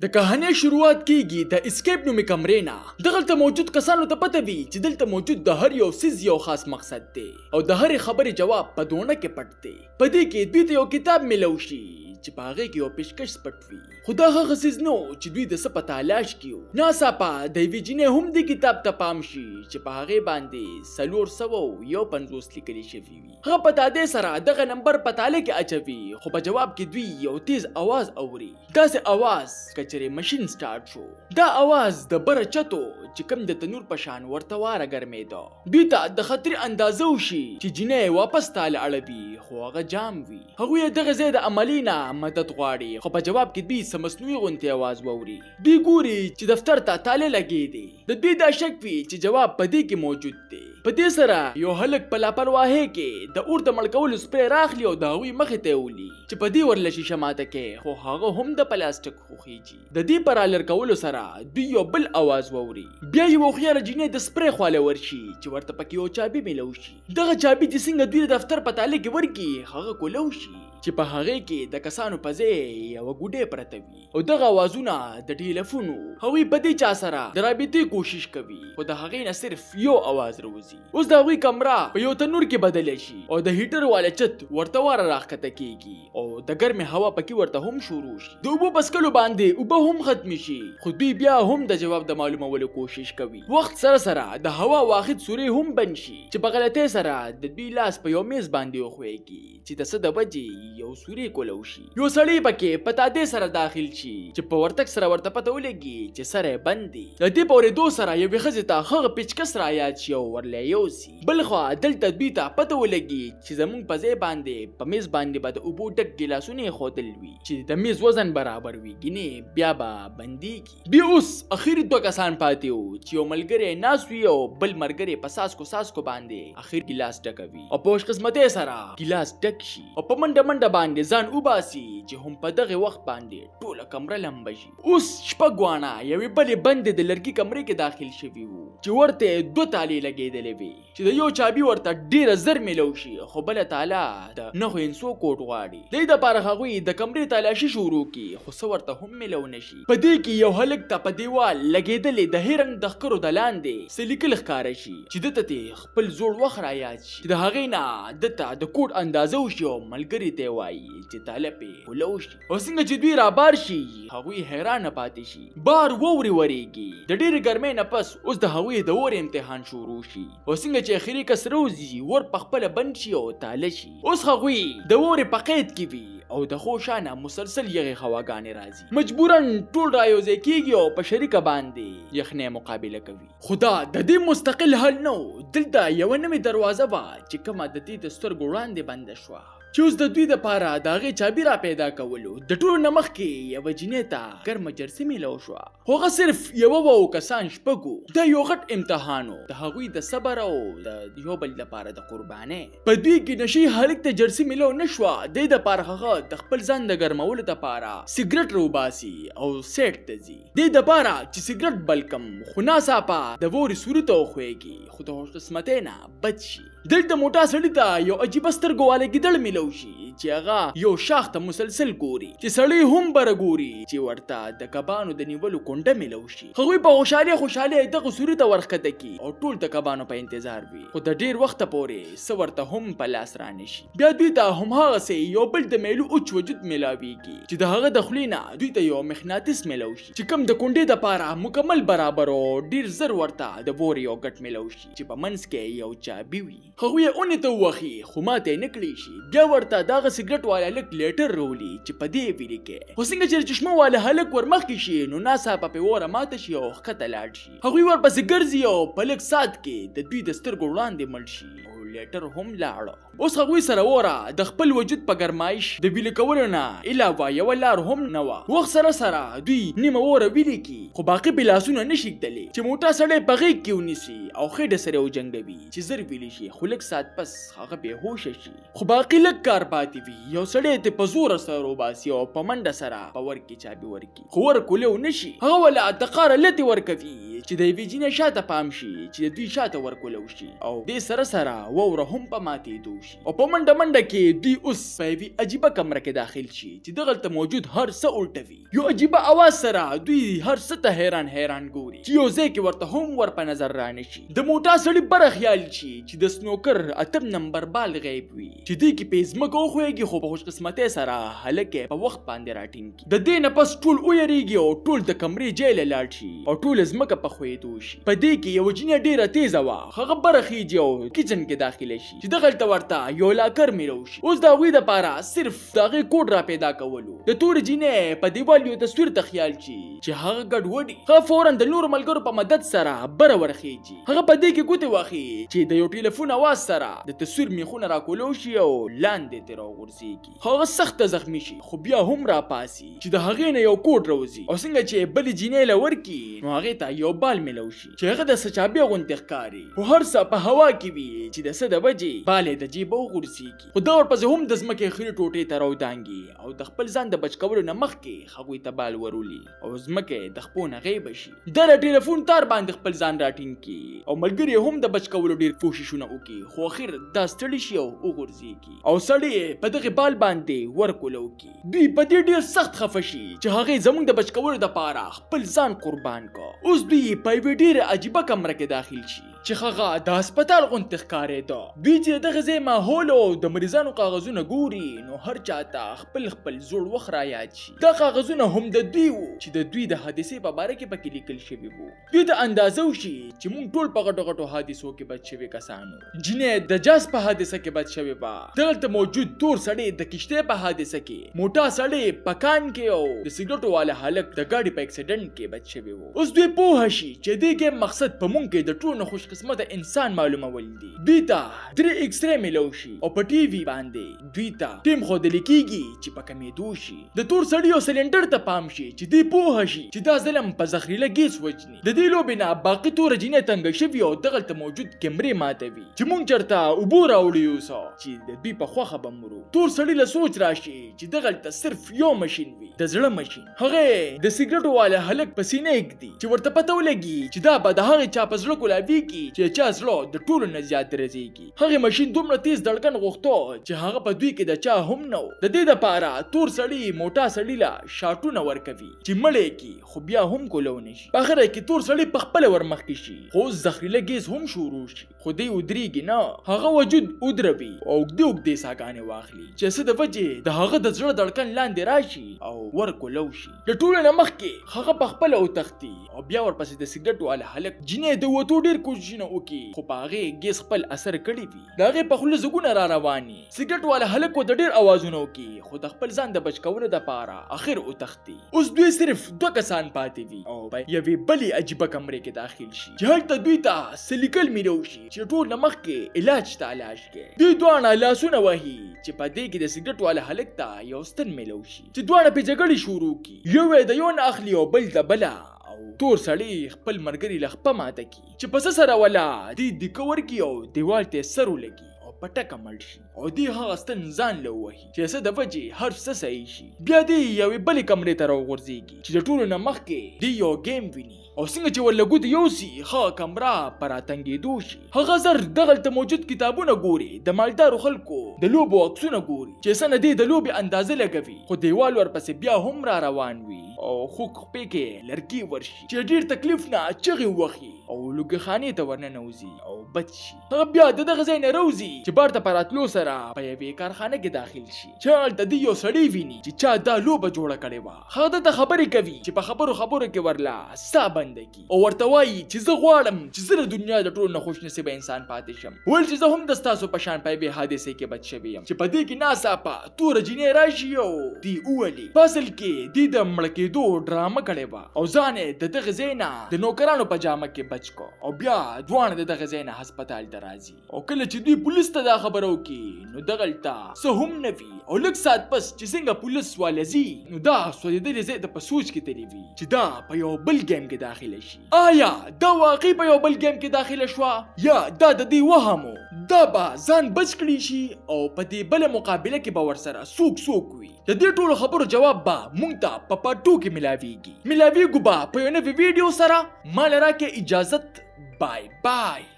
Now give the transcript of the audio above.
د کہانی شروعات کیږي د اسکیپ نومي کمرې نه. دغلته موجود کسانو ته پته وي چې دلته موجود د هر یو سیز یو خاص مقصد دی او د هرې خبرې جواب په دونه کې پټ دی. په دې کې دوی ته یو کتاب ملو شي چې په هغې کې یو پیشکش پټ وي، خو دا هغه څیز نه و چې دوی د څه په تلاش کې وو. ناڅاپه د یوې جینۍ هم دې کتاب ته پام شي چې په هغې باندې 451 لیکلي شوي وي. هغه په تادې سره دغه نمبر په تاله کې اچوي، خو په جواب کې دوی یو تیز اواز اوري. داسې اواز کچرې ماشین سٹارټ شو. دا اواز د بره چتو چې کوم د تنور په شان ورته واره ګرمېده. دوی ته د خطر اندازه وشي چې جینۍ واپس تاله اړوي، خو هغه جام وي. هغوی یې دغه ځای د عملي نه مدد غواړي، خو په جواب کې دوی څه مصنوعي غوندې اواز واوري. دوی ګوري چې دفتر ته تاله لګې دي. د دوی دا شک وي چې جواب په دې کې موجود دی. په دې سره یو هلک په لاپرواهۍ کې د اور د مړ کولو سپری راخلي او د هغوی مخې ته یې ولي چې په دې ورله شیشه ماته کې، خو هغه هم د پلاستیک خوخیږي. د دې په رالر کولو سره دوی یو بل اواز واوري. بیا یو هوښیاره جینۍ د سپری خواله ورشي چې ورته پکې یو چابي میلو شي. دغه چابي چې څنګه دوی د دفتر په تاله کې ورکړي، هغه کولو شي چې په هغې کې د کسانو په ځای یوه ګوډۍ پرته وي. او دغه اوازونه د ټیلیفون وو. هغوی په دې چا سره د رابطې کوشش کوي، خو د هغې نه صرف یو اواز راوځي. اوس د هغوی کمره په یو تنور کې بدله شي او د هیټر والا چت ورته واره راښکته کېږي او د ګرمې هوا پکې ورته هم شروع شي. د اوبو په څکلو باندې اوبه هم ختمې شي، خو دوی بیا هم د جواب د معلومولو کوشش کوي. وخت سره سره د هوا واحد سوري هم بند شي چې په غلطۍ سره د دوی لاس په یو میز باندې وښویږي چې د څه د وجې یو سوري کولو شي. یو سړی پکې په تادې سره داخل شي چې په ورتګ سره ورته پته ولګي چې سر یې بند دی. د دې په اورېدو سره یوې ښځې ته هغه پیچکس را یاد شي او ورله یوسي. بل خوا دلته دوی ته پته ولګي چې زموږ په ځای باندې په میز باندې به د اوبو ډک ګیلاسونه ایښودل وي چې د میز وزن برابر وي، ګینې بیا به بندېږي. بیا اوس اخري دوه کسان پاتې وو چې یو ملګری ناست وي او بل ملګری په څاڅکو باندې اخر ګیلاس ډکوي او په خوشقسمتۍ سره ګیلاس ډک شي او په منډه باندې ځان وباسي چې هم په دغه وخت باندې ټوله کمره لمبه شي. اوس شپږ واڼه یوې بلې بندې د لرګي کمرې کې داخل شوي وو چې ورته دوه تالې لګېدلې وې چې د یو چابي ورته ډېره زر میلو شي، خو بله تاله د 900 کوټ غواړي. دې دپاره هغوی د کمرې تالاشي شروع کړي، خو څه ورته هم میلو نه شي. په دې کې یو هلک ته په دیوال لګېدلې د هې رنګ د ښکرو د لاندې څه لیکل ښکاره شي چې ده ته خپل زوړ وخت را یاد شي چې د هغې نه ده ته د کوټ اندازه وشي او ملګري ته یې وایي چې تاله پې کولو شي. او څنګه چې دوی رابار شي، هغوی حیرانه پاتې شي. بار واورې ورېږي. د ډېرې ګرمۍ نه پس اوس د هغوی د اور امتحان شروع شي. او څنګه چې اخري کس روزي ور په خپله بند شي او تاله شي. اوس هغوی د اورې په قید کې وي او د خوشانه مسلسل یغې هواګانې راځي. مجبوراً ټول رایوځای کېږي او په شریکه باندې یخنۍ مقابله کوي. خو دا د دې مستقل حل نه و. دلته یوه نوې دروازه وه چې کومه د دې د سترګو وړاندې بنده شوه چې اوس د دوی دپاره د هغې چابي را پیدا کولو. د ټولو نه مخکې یوه جینۍ ته ګرمه جرسي میلو شوه، خو هغه صرف یوه وه او کسان شپږ. دا یو غټ امتحان و د هغوی د صبر او د یو بل دپاره د قربانۍ. په دوی کې نشي هلک ته جرسي میلو نه شوه. دې دپاره هغه د خپل ځان د ګرمولو دپاره سګرټ راوباسي او سیټ ته ځي. دې دپاره چې سګرټ بل کړم، خو ناڅاپه د وورې سوري ته وښویږي، خو د خوشقسمتۍ نه بد شي. دلته موټا سړي ته یو عجیبه سترګو والی ګیدړ میلو شي چې هغه یو شاخ ته مسلسل ګوري چې سړی هم بره ګوري چې ورته د کبانو د نیولو کونډه میلو شي. هغوی په خوشحالۍ دغه سوري ته ورښکته کي او ټول د کبانو په انتظار وي، خو د ډېر وخته پورې څه ورته هم په لاس رانه شي. بیا دوی ته هماغسې یو بل د میلو اوچ وجود میلاویږي چې د هغه د خولې نه دوی ته یو مغناطیس میلو شي چې کوم د کونډې دپاره مکمل برابر او ډېر زر ورته د وورې یو ګټ میلو شي چې په منځ کې یو چابي وي. هغوی یې اونې ته ووښي، خو ماته یې نه کړی شي. بیا ورته دغه سګرټ والا هلک لیټر راولي چې په دې ویلي کې، خو څنګه چې چشمه والا هلک ورمخکې شي نو ناڅاپه پې وره ماته شي او ښکته لاړ شي. هغوی ورپسې ګرځي او په لږ ساعت کې د دوی د سترګو وړاندې مړ شي او لیټر هم لاړه. اوس هغوی سره وره د خپل وجود په ګرمایش د ویلې کولو نه علاوه یوه لار هم نه وه. وخت سره سره دوی نیمه وره ویلې کي، خو باقي بې لاسونه نه شي ږدلی چې موټا سړی په غېږ کې ونیسي او خېډه سره وجنګوي چې زر ویلې شي، خو لږ ساعت پس هغه بېهوشه شي. خو باقي لږ کار پاتې وي. یو سړی ته په زوره سره وباسي او په منډه سره په ور کې چابي ورکي، خو ور کولی ونه شي. هغه وله د قاره لتې ورکوي چې د یوې جینۍ شاته پام شي چې د دوی شاته ورکولو شي او دې سره واوره هم په ماتېدو شي او په منډه کې دوی اوس په یوې عجیبه کمره کې داخل شي چې دغلته موجود هر څه الټوي. یو عجیبه اواز سره دوی هر څه ته حیران ګوري چې یو ځای کې ورته هم ور په نظر رانشي. د موټا سړي بره خیال شي چې د سنوکر اتم نمبر بال غیب وي چې دوی کې په ځمکه وخویږي خو په خوش قسمتۍ سره هلکه په وخت باندې راټینګي. د دې نه پس ټول ویریږي او ټول د کمرې جیل لاړ شي او ټول ځمکه په خویدو شي. په دې کې یو جینۍ ډیره تیزه وه هغه بره خیږي او کچن کې داخله شي چې دغلته ورته یو لاکر میلو شي. اوس د هغوی دپاره صرف د هغې کوډ را پیدا کولو. د تورې جینۍ په دیوال یو تصویر ته خیال شي چې هغه ګډوډي. هغه فورا د نورو ملګرو په مدد سره بره ورخیږي. هغه په دې کې ګوتې واخلي چې د یو ټلیفون اواز سره د تصویر میخونه راکولو شي او لاندې ترې راغورځېږي. هغه سخته زخمی شي خو بیا هم راپاسي چې د هغې نه یو کوډ راوځي او څنګه چې بلې جینۍ له ورکي نو هغې ته یو بال میلو شي چې هغه د سچابې غوندې ښکاري خو هر څه په هوا کې وي چې د څه د وجې بال یې د جیبه وغورځېږي. خو دا ورپسې هم د ځمکې خرې ټوټې ته راودانګي او د خپل ځان د بچ کولو نه مخکې هغوی ته بال ورولي او ځمکې د خپو نه غیبه شي. دا د ټلیفون تار باندې خپل ځان راټینګ کړي او ملګري هم د بچ کولو ډېر کوششونه وکړي خو اخر دا ستړي شي او وغورځېږي او سړی په دغې بال باندې ورکولو کړي. دوی په دې ډېر سخت خفه شي چې هغې زموږ د بچ کولو دپاره خپل ځان قربان کړ. اوس دوی په یوې ډېره عجیبه کمره کې داخل شي چې هغه د هسپتال غوندې ښکارېده. دوی چې دغه ځای ماحول او د مریضانو کاغذونه ګوري نو هر چاته خپل زوړ وخت را یاد شي. دا کاغذونه هم د دوی وو چې د دوی د حادثې په باره کې پکې لیکل شوي وو. دوی ته اندازه وشي چې موږ ټول په غټو غټو حادثو کې بچ شوي کسان وو. جینۍ د جاز په حادثه کې بچ شوې وه. دلته موجود تور سړی د کشتۍ په حادثه کې، موټا سړی په کان کې او د سګرټو والا هلک د ګاډي په اکسیډنټ کې بچ شوی وو. اوس دوی پوه شي چې دې ګیم مقصد په مونږ کې د ټولو خوش قسمته انسان معلومول دي. دوی ته 3 ایکسرې میلو شي او په ټي وي باندې دوی ته ټیم ښودل کېږي چې په کمېدو شي. د تور سړي او سلنډر ته پام شي چې دوی پوه شي چې دا ظلم په زهریله ګیس وجني. د دې لوبې نه باقي توره جینۍ تنګه شوي او دغلته موجود کیمرې ماتوي چې مونږ چېرته اوبو راوړي یوسو چې د دوی په خوښه به مرو. تور سړي له سوچ راشي چې دغلته صرف یو ماشین وي، د زړه ماشین. هغه د سګرټو والا هلک په سینه ایږدي چې ورته پته ولګي چې دا به د هغې چا په زړه ګلابي چې چا زړه د ټولو نه زیات درزېږي. هغې ماشین دومره تیز دړکن غوښته چې هغه په دوی کې د چا هم نه و. د دې دپاره تور سړي موټا سړي له شاټونه ورکوي چې مړی کړي خو بیا هم کولو نه شي. په اخره کې تور سړي پخپله ورمخکې شي خو اوس زهریله ګیس هم شروع شي خو دی ودرېږي نه. هغه وجود ودروي او اوږدې ساګانې واخلي چې څه د وجې د هغه د زړه دړکن لاندې راشي او ورکولو شي. د ټولو نه مخکې هغه پخپله وتښتي او بیا ورپسې د سګرټ والا هلک جینۍ د وتو ډېر کوششونه وکړي خو په هغې ګیس خپل اثر کړی وي. د هغې په خوله زګونه را روان وي. سګرټ والا هلک ورته ډېر اوازونه وکړي خو د خپل ځان د بچ کولو دپاره اخر وتښتي. اوس دوی صرف 2 کسان پاتې وي او په یوې بلې عجیبه کمرې کې داخل شي چې هلته دوی ته څه لیکل میلو شي چې ټول نه مخکې علاج ته علاج کوي. دوی دواړه لاسونه وهي چې په دې کې د سګرټ والا هلک ته یو ستن میلو شي چې دواړه پې جګړې شروع کړي. یو یې د یو نه اخلي او بل د بله او تور سړی خپل ملګري له خپه ماته کړي چې په څه سره ولا دی دیکه ورکړي او دیوال ته سر ولګي او پټکه مړ شي او دی هغه ستن ځان له ووهي چې څه د وجې هر څه صحیح شي. بیا دی یوې بلې کمرې ته راوغورځېږي چې د ټولو نه مخکې دی یو ګیم ویني او څنګه چې ورله ګوتې یوسي هغه کمره په راتنګېدو شي. هغه زر دغلته موجود کتابونه ګوري، د مالدارو خلکو د لوبو عکسونه ګوري چې څه نه دی د لوبې اندازه لګوي خو دیوال ورپسې بیا هم را روان وي او خوږ خپې کې لرګي ورشي چې ډېر تکلیف نه چغې ووهي او لوګي خانې ته ورننوځي او بچ شي. هغه بیا د دغه ځای نه راوځي چې بار ته په راتلو سره په یوې کارخانه کې داخل شي چې هلته دی یو سړی ویني چې چا دا لوبه جوړه کړې وه. هغه دته خبرې کوي چې په خبرو کې ورله سا او ورته وایي چې زه غواړم چې زه د دنیا د ټولو نه خوش نصیبه انسان پاتې شم. ویل چې زه هم د ستاسو په شان په یوې حادثې کې بچ شوی یم چې په دې کې ناڅاپه توره جینۍ راشي او دی وولي. په اصل کې دی د مړه کېدو ډرامه کړې وه او ځان یې د دغه ځای نه د نوکرانو په جامه کې بچ کړو او بیا دواړه د دغه ځای نه هسپتال ته راځي. او کله چې دوی پولیس ته دا خبره وکړي نو دغلته څه هم نه وي او لږ ساعت پس چې څنګه پولیس والا ځي نو دا سوځېدلې ځای ته په سوچ کې تللی وي چې دا په یو بل ګیم کې داخله شي. آیا دا واقعي په یو بل ګیم کې داخله شوه یا دا د دې وهم و؟ دا به ځان بچ کړي شي او په دې بل مقابله کې به ورسره څوک وي. د دې ټولو خبرو جواب به مونږ ته په پارت 2 کې ملاويږي به په یو نوي ویډیو سره. مال راکې اجازت. بای بای.